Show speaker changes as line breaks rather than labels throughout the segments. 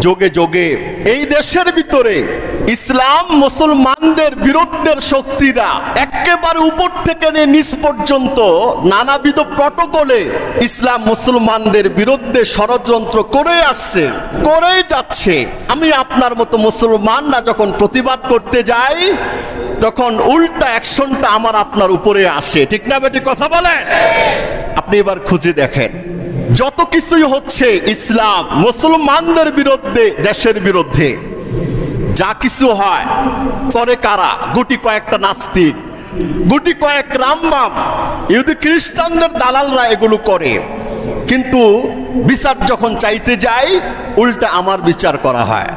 যোগে যোগে এই দেশের ভিতরে ইসলাম মুসলমানদের বিরুদ্ধের শক্তিরা একেবারে উপর থেকে নিয়ে নিচ পর্যন্ত নানাবিধ প্রটোকলে ইসলাম মুসলমানদের বিরুদ্ধে ষড়যন্ত্র করে আসছে, করেই যাচ্ছে। আমি আপনার মতো মুসলমানরা যখন প্রতিবাদ করতে যাই তখন উল্টা অ্যাকশনটা আমার আপনার উপরে আসে, ঠিক না বেটি? কথা বলেন। আপনি এবার খুঁজে দেখেন, যত কিছুই হচ্ছে ইসলাম মুসলমানদের বিরুদ্ধে, দেশের বিরুদ্ধে যা কিছু হয় করে কারা? গুটি কয়েকটা নাস্তিক, গুটি কয়েক রামবাম, ইহুদি খ্রিস্টানদের দালালরা এগুলো করে। কিন্তু বিচার যখন চাইতে যাই উল্টা আমার বিচার করা হয়।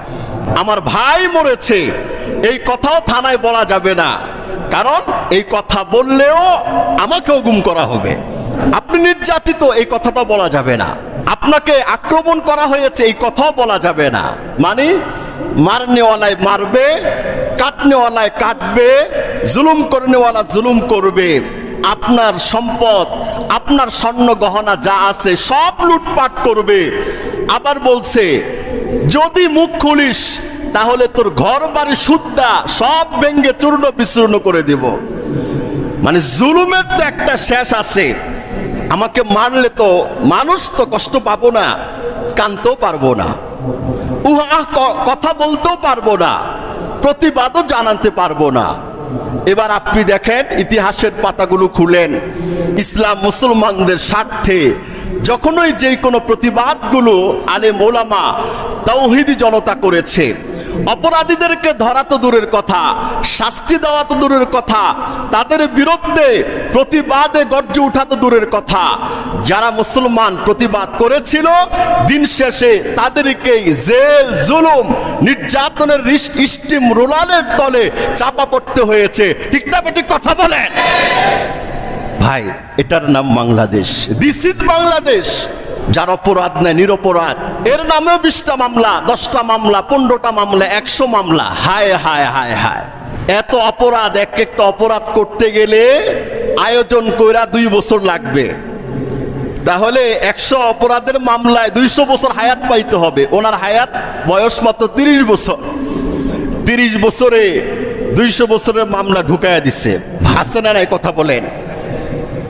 আমার ভাই মরেছে এই কথাও থানায় বলা যাবে না, কারণ এই কথা বললেও আমাকেও গুম করা হবে। আপনি নির্যাতিত এই কথাটা বলা যাবে না। আপনাকে আক্রমণ করা হয়েছে এই কথাও বলা যাবে না। মানে মারনেওয়ালায় মারবে, কাটনেওয়ালায় কাটবে, জুলুম করনেওয়ালা জুলুম করবে। আপনার সম্পদ, আপনার স্বর্ণ গহনা যা আছে সব লুটপাট করবে। আবার বলছে যদি মুখ খুলিস তাহলে তোর ঘর বাড়ি সুদ্ধা সব ভেঙ্গে চূর্ণ বিচূর্ণ করে দেব। মানে জুলুমের তো একটা শেষ আছে। আমাকে মারলে তো মানুষ তো কষ্ট পাবো না, কানতেও পারবো না, কথা বলতেও পারবো না, প্রতিবাদও জানাতে পারবো না। এবার আপনি দেখেন ইতিহাসের পাতাগুলো খুলেন, ইসলাম মুসলমানদের স্বার্থে যখনই যে কোনো প্রতিবাদগুলো আলেম ওলামা তাওহীদি জনতা করেছে, অপরাধীদেরকে ধরা তো দূরের কথা, শাস্তি দেওয়া তো দূরের কথা, তাদের বিরুদ্ধে প্রতিবাদে গর্জে ওঠা তো দূরের কথা, যারা মুসলমান প্রতিবাদ করেছিল দিন শেষে তাদেরকে জেল, জুলুম, নির্যাতনের স্টিম রোলারের তলে চাপা পড়তে হয়েছে, ঠিক না বেটি? কথা বলেন ভাই। এটার নাম বাংলাদেশ, দিস ইজ বাংলাদেশ। যার অপরাধ নেই, নিরপরাধ, এর নামেও 20টা মামলা, 10টা মামলা, 15টা মামলা, 100 মামলা। হায় হায় হায় হায়, এত অপরাধ। একটা অপরাধ করতে গেলে আয়োজন কইরা 2 বছর লাগবে। তাহলে 100 অপরাধের মামলায় 200 বছর হায়াত পাইতে হবে। ওনার হায়াত বয়স মাত্র 30 বছর। 30 বছরে 200 বছরের মামলা ঢুকাইয়া দিচ্ছে। হাসে না নাই? কথা বলেন।